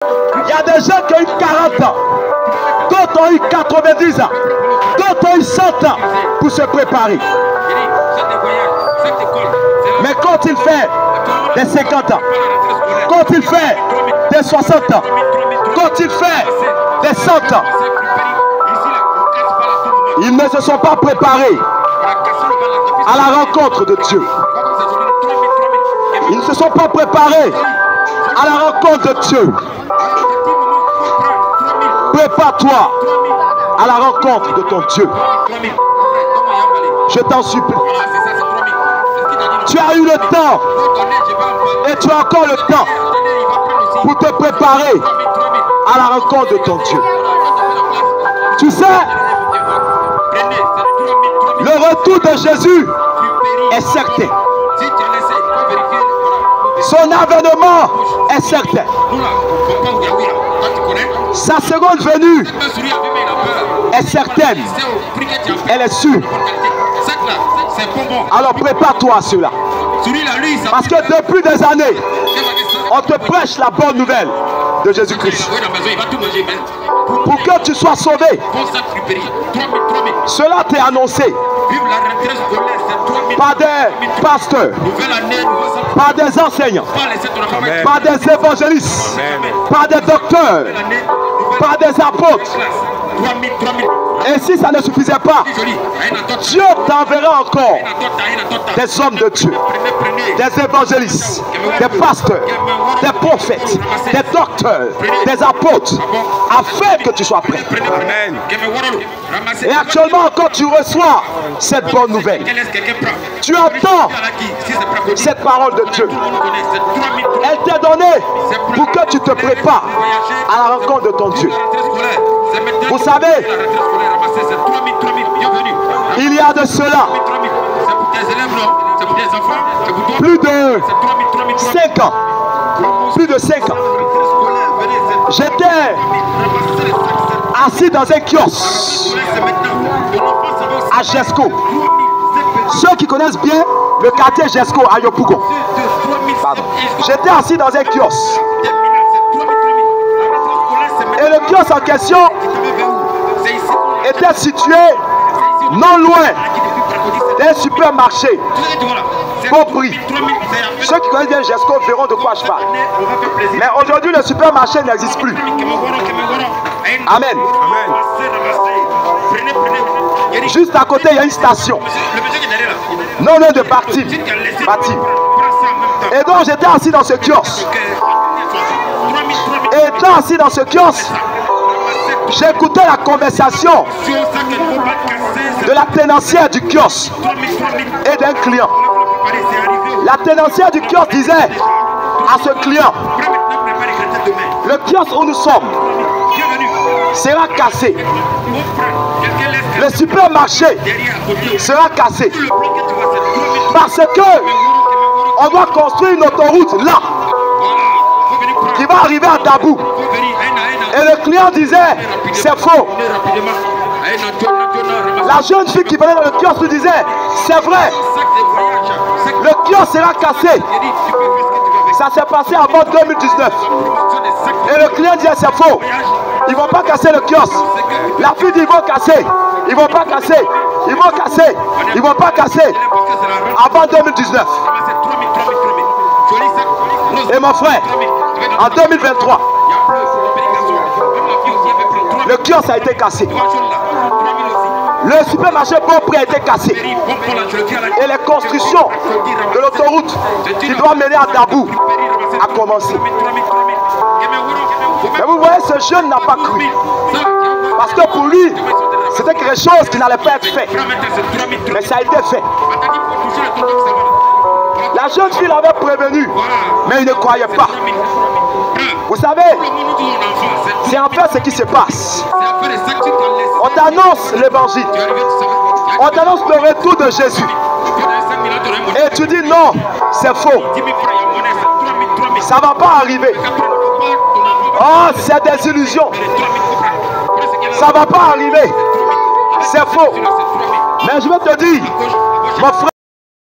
Il y a des gens qui ont eu 40 ans, d'autres ont eu 90 ans, d'autres ont eu 100 ans pour se préparer. Mais quand il fait des 50 ans, quand il fait des 60 ans, quand il fait des 100 ans, ils ne se sont pas préparés à la rencontre de Dieu. Ils ne se sont pas préparés à la rencontre de Dieu. Prépare-toi à la rencontre de ton Dieu. Je t'en supplie. Tu as eu le temps et tu as encore le temps pour te préparer à la rencontre de ton Dieu. Tu sais, le retour de Jésus est certain. Son avènement est certain. Sa seconde venue est certaine. Elle est sûre. Alors prépare-toi à cela. Parce que depuis des années, on te prêche la bonne nouvelle de Jésus-Christ. Pour que tu sois sauvé, cela t'est annoncé par des pasteurs, par des enseignants, par des évangélistes, par des docteurs, par des apôtres. Et si ça ne suffisait pas, Dieu t'enverra encore des hommes de Dieu, des évangélistes, des pasteurs, des prophètes, des docteurs, des apôtres, afin que tu sois prêt. Et actuellement encore tu reçois cette bonne nouvelle. Tu entends cette parole de Dieu. Elle t'est donnée pour que tu te prépares à la rencontre de ton Dieu. Vous savez, il y a de cela plus de 5 ans. Plus de 5 ans. J'étais assis dans un kiosque à Jesco. Ceux qui connaissent bien le quartier Jesco à Yopougon. J'étais assis dans un kiosque. Et le kiosque en question était situé non loin d'un supermarché bon prix. Ceux qui connaissent bien Jesco verront de quoi je parle. Mais aujourd'hui le supermarché n'existe plus. Amen. Juste à côté il y a une station. Non loin de Batim. Et donc j'étais assis dans ce kiosque. Et étant assis dans ce kiosque, j'écoutais la conversation de la tenancière du kiosque et d'un client. La tenancière du kiosque disait à ce client: le kiosque où nous sommes sera cassé. Le supermarché sera cassé. Parce que on doit construire une autoroute là qui va arriver à Dabou. Et le client disait: c'est faux. La jeune fille qui venait dans le kiosque lui disait: c'est vrai, le kiosque sera cassé. Ça s'est passé avant 2019. Et le client disait: c'est faux, ils ne vont pas casser le kiosque. La fille dit: ils vont casser. Ils ne vont pas casser. Ils vont casser. Ils ne vont pas casser avant 2019. Et mon frère, en 2023, le kiosque a été cassé. Le supermarché bon prix a été cassé. Et les constructions de l'autoroute qui doit mener à Dabou a commencé. Mais vous voyez, ce jeune n'a pas cru. Parce que pour lui, c'était quelque chose qui n'allait pas être fait. Mais ça a été fait. La jeune fille l'avait prévenu, mais il ne croyait pas. Vous savez, c'est en fait ce qui se passe. On t'annonce l'évangile. On t'annonce le retour de Jésus. Et tu dis non, c'est faux. Ça ne va pas arriver. Oh, c'est des illusions. Ça ne va pas arriver. C'est faux. Mais je vais te dire, mon frère,